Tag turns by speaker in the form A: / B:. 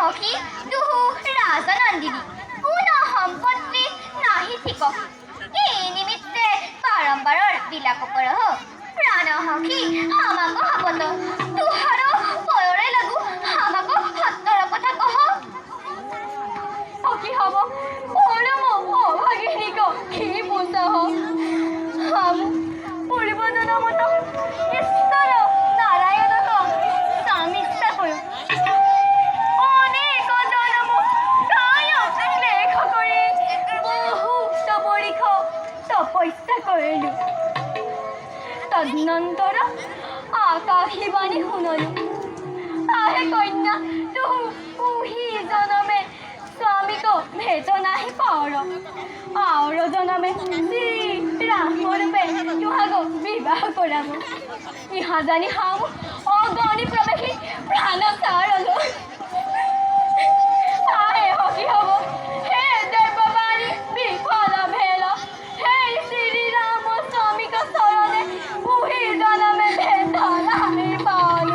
A: সখী দুহু ৰাজনন্দিনী পুনঃ সম্পত্তি নাহি ঠিক এই নিমিত্তে বাৰম্বাৰৰ বিলাপ কৰহ প্ৰাণ সখী আমাক হাবত তুহাৰ বয়ৰে লাগু আমাক সত্তৰ কথা কহ
B: সখী হব পৰম অভাগিনীক কি বুঝাহ হাম পূর্বজনমত ঈশ্বর নারায়ণক সামিচ্ছা করো অনেক জনম কায় লেখ করে বহু তপরিখ তপস্যা কৰিলো তদনন্তৰ আকাশী বাণী শুনলো আহে কন্যা তুহু পুহি জনমে স্বামীক ভেট নাহি পাওর আওর জনমে শ্রী রামরূপে তুহাগ বিবাহ কৰাব ইহা জানি হাম অগণি প্ৰৱেশী প্ৰাণ চাৰল আহে সখী হব হে দেৱবাণী বিফল ভেল হে শ্ৰী ৰাম স্বামীক চৰণে পুহি জনমে ভেট নাহি পাওল